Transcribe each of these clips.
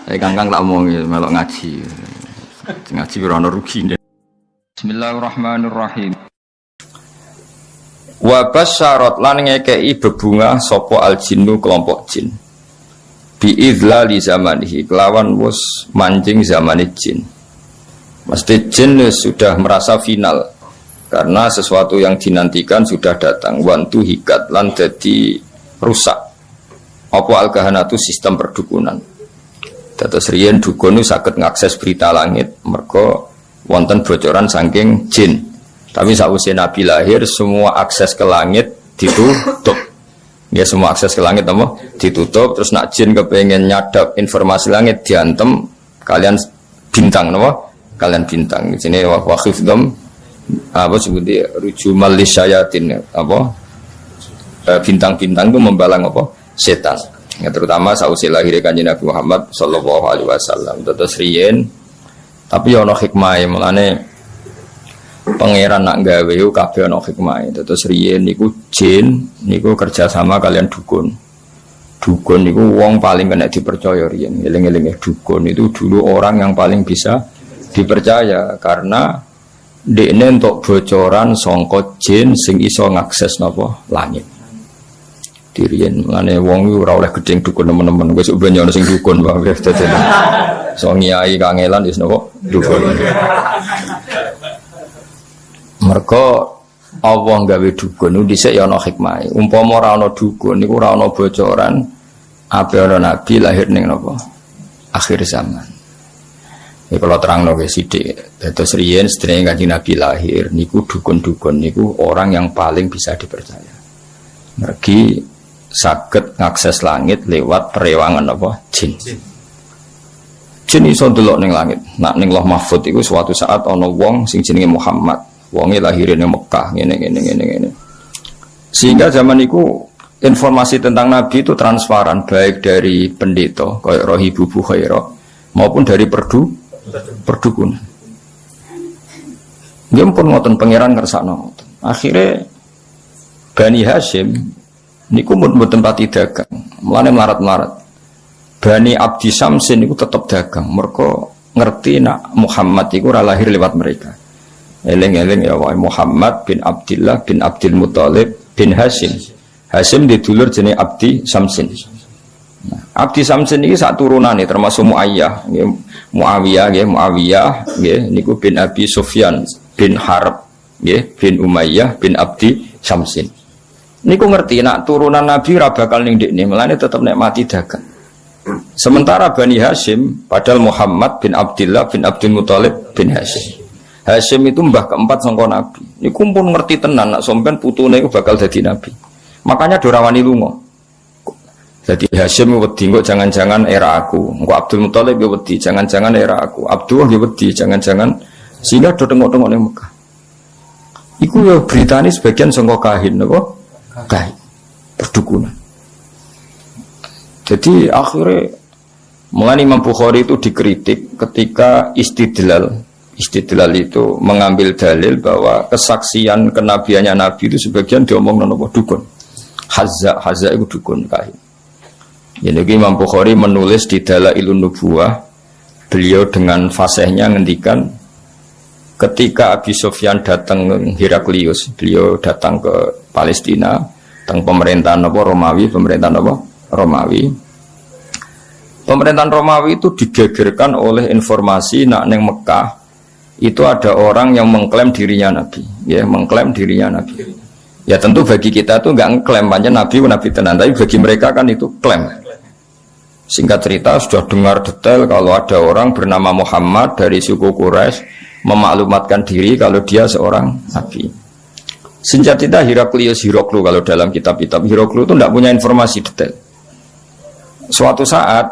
Kangkang tak omong melok ngaji. Ngaji ora ono rugine. Bismillahirrahmanirrahim. Wa basyarat lan ngekei bebungah sapa al-jinnu kelompok jin. Bi idlali zamanihi kelawan wis mancing zamane jin. Mesti jin sudah merasa final karena sesuatu yang dinantikan sudah datang. Wantu hikat lan dadi rusak. Apa al-kahanatu sistem perdukunan. Dados riyen dukun saged ngakses berita langit mergo wonten bocoran saking jin. Tapi sakwise Nabi lahir semua akses ke langit ditutup. Ya semua akses ke langit apa? Ditutup. Terus nak jin kepengen nyadap informasi langit diantem kalian bintang napa? Kalian bintang. Di sini wa khifdam apa sebutnya rujumal lisyayatin apa? Bintang-bintang itu membalang apa? Setan. Ya, terutama sausai lahir kanjeng Nabi Muhammad sallallahu alaihi wasallam. Terus riyen tapi ono hikmah mulane pangeran nak gawe kabeh ono hikmah. Terus riyen niku jin niku kerja sama kalian dukun. Dukun niku wong paling kena dipercaya riyen. Eling-eling dukun itu dulu orang yang paling bisa dipercaya karena dekne entuk bocoran sangka jin sing iso ngakses napa langit. Dirian, mana wong ora oleh gedeng dukun teman-teman. Wis ubenyo ana sing dukun wae dadi. So nyai kangelan wis napa dukun. Mergo Allah gawe dukun dhisik ya ana hikmah. Umpama ora ana dukun niku ora ana bocoran ape ana nabi lahir ning napa? Akhir zaman. Iki kalau terangno wis sithik. Dados riyen sedherenge Kanjeng Nabi lahir niku dukun-dukun niku orang yang paling bisa dipercaya. Mergi saged ngakses langit lewat perewangan apa jin. Jin iso ndelok ning langit. Nak ning Lauh Mahfuz iku suatu saat ana wong sing jenenge Muhammad. Wonge lahir ning Mekah ngene. Sehingga zaman iku informasi tentang Nabi itu transparan baik dari pendeta kaya Rohibu Bukhairah maupun dari perdukunan. Nggih pun ngoten pangeran ngersakno. Akhire Bani Hashim niku mboten pati dagang, mulane melarat-melarat. Bani Abdi Samsin niku tetep dagang, mergo ngerti nak Muhammad iku ora lahir lewat mereka. Eling-eling ya wae Muhammad bin Abdillah bin Abdul Muthalib bin Hashim. Hashim didulur jenenge Abdi Samsin. Nah, Abdi Samsin iki sak turunane termasuk Muayyah, nggih Muawiyah nggih niku bin Abi Sufyan bin Harb nggih bin Umayyah bin Abdi Samsin. Niku ngerti nak turunan Nabi ora bakal ning ndekne, melane tetep nek mati dagang. Sementara Bani Hashim padahal Muhammad bin Abdillah bin Abdul Muthalib bin Hashim. Hashim itu mbah keempat sangka Nabi. Niku pun ngerti tenan nak sampean putune iku bakal dadi nabi. Makanya ora wani lunga. Dadi Hashim wedi kok jangan-jangan era aku. Engko Abdul Muthalib yo wedi jangan-jangan era aku. Abdullah yo wedi jangan-jangan sehingga do tengok-tengok ning Mekah. Iku yo beritane sebagian sangka kahin napa? Kain perdukunan. Jadi akhirnya mulai Imam Bukhari itu dikritik ketika istidlal itu mengambil dalil bahwa kesaksian kenabiannya Nabi itu sebagian diomong nopo dukun. Hazza itu dukun kain. Jadi Imam Bukhari menulis di Dalailun Nubuwah, beliau dengan fasihnya ngendikan ketika Abi Sufyan datang Heraklius, beliau datang ke Palestina, tentang pemerintahan Romawi. Pemerintahan Romawi itu digegerkan oleh informasi nak neng Mekah itu ada orang yang mengklaim dirinya Nabi, ya mengklaim dirinya Nabi. Ya tentu bagi kita tuh nggak ngeklaim panjang Nabi tenan, tapi bagi mereka kan itu klaim. Singkat cerita sudah dengar detail kalau ada orang bernama Muhammad dari suku Quraisy memaklumatkan diri kalau dia seorang nabi. Senjata Hiroklu kalau dalam kitab-kitab Hiroklu itu tidak punya informasi detail. Suatu saat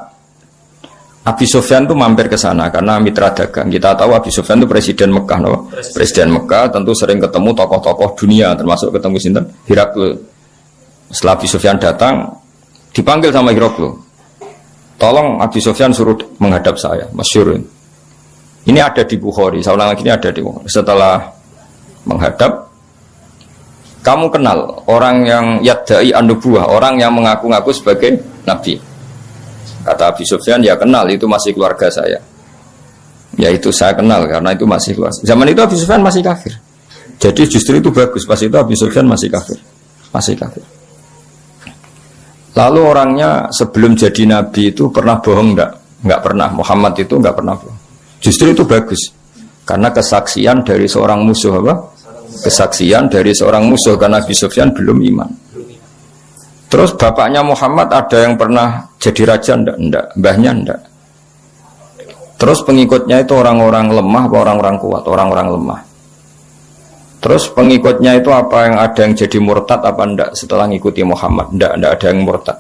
Abi Sufyan itu mampir ke sana karena mitra dagang. Kita tahu Abi Sufyan itu presiden Mekah, no? Presiden Mekah tentu sering ketemu tokoh-tokoh dunia termasuk ketemu sinten Hiroklu. Setelah Abi Sufyan datang dipanggil sama Hiroklu. Tolong Abi Sufyan suruh menghadap saya, masyhur. Ini ada di Bukhari, saya ulang lagi ini ada di Bukhari. Setelah menghadap, kamu kenal orang yang yadda'i an-nubuwah, orang yang mengaku-ngaku sebagai nabi. Kata Abi Sufyan, ya kenal, itu masih keluarga saya. Ya itu saya kenal karena itu masih keluarga. Zaman itu Abi Sufyan masih kafir. Jadi justru itu bagus, pas itu Abi Sufyan masih kafir. Masih kafir. Lalu orangnya sebelum jadi nabi itu pernah bohong enggak? Enggak pernah. Muhammad itu enggak pernah bohong. Justru itu bagus. Karena kesaksian dari seorang musuh apa? Kesaksian dari seorang musuh karena Abi Sufyan belum iman. Terus bapaknya Muhammad ada yang pernah jadi raja enggak? Enggak. Mbahnya enggak. Terus pengikutnya itu orang-orang lemah atau orang-orang kuat? Orang-orang lemah. Terus pengikutnya itu apa yang ada yang jadi murtad apa enggak setelah ngikuti Muhammad? Enggak ada yang murtad.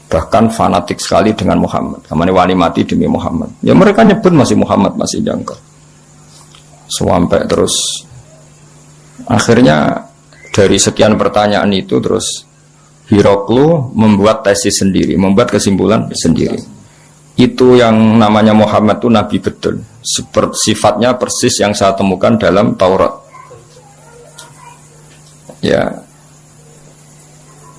Bahkan fanatik sekali dengan Muhammad. Kamane wani mati demi Muhammad. Ya mereka nyebut masih Muhammad, masih jangkau. Sampai terus akhirnya dari sekian pertanyaan itu terus Hiroklu membuat tesis sendiri, membuat kesimpulan sendiri. Itu yang namanya Muhammad itu nabi betul. Sifatnya persis yang saya temukan dalam Taurat. Ya,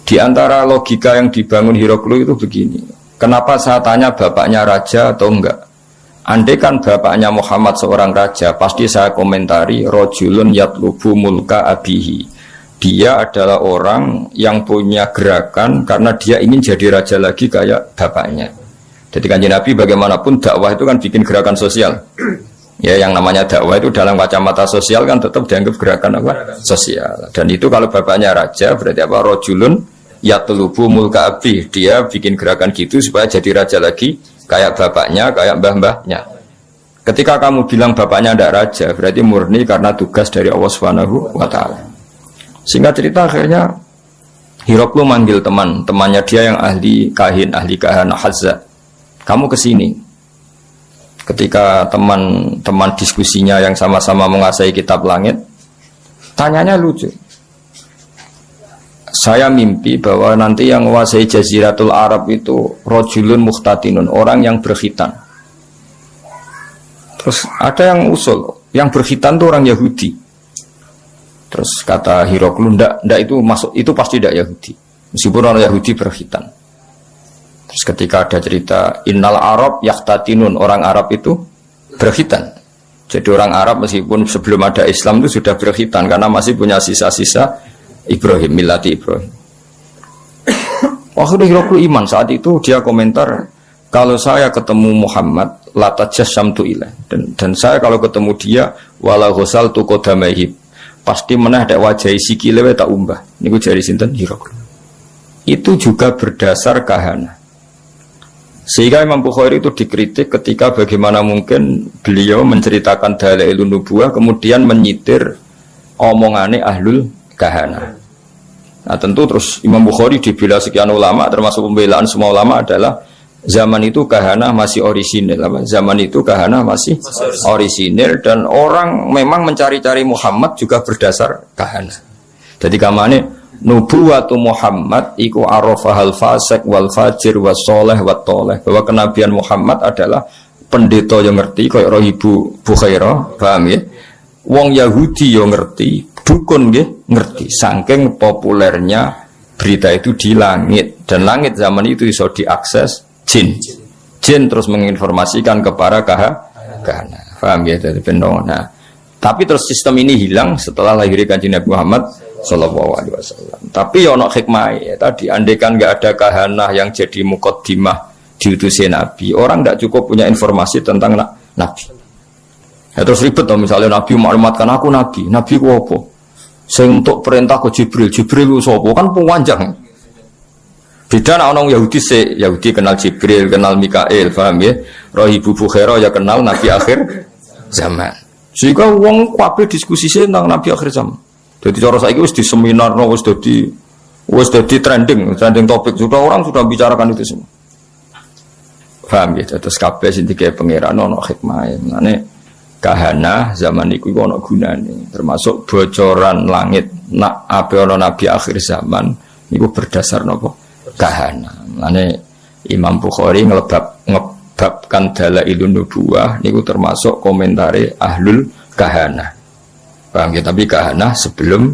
di antara logika yang dibangun Hiroklu itu begini. Kenapa saya tanya bapaknya raja atau enggak? Andai kan bapaknya Muhammad seorang raja, pasti saya komentari rojulun yatlubu mulka abihi. Dia adalah orang yang punya gerakan karena dia ingin jadi raja lagi kayak bapaknya. Jadi kanjeng Nabi bagaimanapun dakwah itu kan bikin gerakan sosial. Ya, yang namanya dakwah itu dalam kacamata sosial kan tetap dianggap gerakan apa? Sosial. Dan itu kalau bapaknya raja berarti apa? Rojulun yatlubu mulka abih. Dia bikin gerakan gitu supaya jadi raja lagi kayak bapaknya, kayak mbah-mbahnya. Ketika kamu bilang bapaknya tidak raja, berarti murni karena tugas dari Allah Subhanahu wa Ta'ala. Singkat cerita akhirnya Hiroklu manggil temannya dia yang ahli kahana Hazza. Kamu kesini. Ketika teman-teman diskusinya yang sama-sama menguasai kitab langit, tanyanya lucu. Saya mimpi bahwa nanti yang menguasai Jaziratul Arab itu rojulun muhtatinun, orang yang berkhitan. Terus ada yang usul, yang berkhitan itu orang Yahudi. Terus kata Hiroklu, ndak itu masuk, itu pasti tidak Yahudi. Meskipun orang Yahudi berkhitan. Terus ketika ada cerita innal Arab yahtatinun, orang Arab itu berkhitan. Jadi orang Arab meskipun sebelum ada Islam itu sudah berkhitan karena masih punya sisa-sisa Ibrahim, milati Ibrahim. Waktu Hiroklu iman saat itu dia komentar, kalau saya ketemu Muhammad latajasamtu ilaih, dan saya kalau ketemu dia wala ghusaltu qadamaihi, pasti menah dak wajahi sikile tak umbah. Niku jari sinten Hiroklu. Itu juga berdasar kahana. Sehingga Imam Bukhari itu dikritik ketika bagaimana mungkin beliau menceritakan dalailun nubuwah kemudian menyitir omongane ahlul kahana. Nah tentu terus Imam Bukhari dibela sekian ulama, termasuk pembelaan semua ulama adalah zaman itu kahana masih orisinil. Zaman itu kahana masih orisinil dan orang memang mencari-cari Muhammad juga berdasar kahana. Jadi kamane nubuwatu Muhammad iku arafahal fasik wal fajir was soleh wat toleh, bahwa kenabian Muhammad adalah pendeta yang ngerti kayak Ibu Bukhairah, paham ya? Wong Yahudi yang ngerti, dukun ngerti, saking populernya berita itu di langit, dan langit zaman itu bisa diakses jin terus menginformasikan kepada kahana, paham ya? Dari nah, tapi terus sistem ini hilang setelah lahirnya Kanjeng Nabi Muhammad Sallallahu Alaihi Wasallam. Tapi ono hikmah ya tadi, andaikan nggak ada kahana yang jadi muqaddimah diutusi Nabi, orang tidak cukup punya informasi tentang Nabi. Ya terus ribet dong, misalnya Nabi maklumatkan aku Nabi ku apa? Saya untuk perintah ke Jibril ku sopo kan panjang. Beda nak orang Yahudi kenal Jibril, kenal Mikail, paham ya? Ibu Bukhairah ya kenal Nabi akhir zaman. Sehingga wong kabeh diskusi tentang Nabi akhir zaman. Jadi cara saiki wis di seminar, wis dadi trending topik, sudah orang sudah bicarakan itu semua. Paham ya? Terus kabeh sing dikek pangeran ono hikmah. Mane kahana zaman iku ono gunane, termasuk bocoran langit nak ape ono nabi akhir zaman niku berdasar napa? Kahana. Mane Imam Bukhari ngebabkan dalailun nubuwah niku termasuk komentare ahlul kahana. Paham ya? Tapi kahana sebelum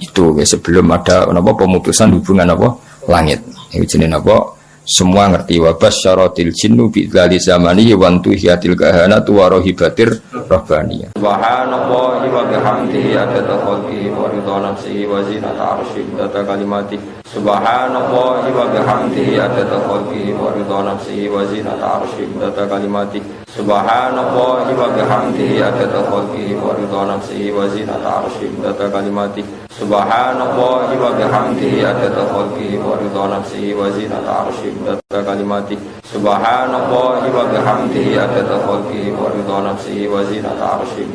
itu, sebelum ada apa pemutusan hubungan apa langit. Ini jenenge apa? semua ngerti. Wa basyaratil jinnu bidzali zamani wa antuhiyatil kahanatu wa rohibatir rabbaniyah. Subhanallahi wa bihamdihi adada khalqihi wa ridha nafsihi wa zinata arsyihi data kalimati. Subhanallahi wa bihamdihi adada khalqihi wa ridha nafsihi wa zinata arsyihi data kalimati. Subhanallahi wa bihamdihi adada khalqihi wa ridha nafsihi wa zinata arsyihi data kalimati. Subhanallahi wa bihamdihi adada khalqihi wa ridha nafsihi wa zinata arsyihi data kalimati. Subhanallahi wa bihamdihi adada khalqihi wa ridha nafsihi wa zinata arsyihi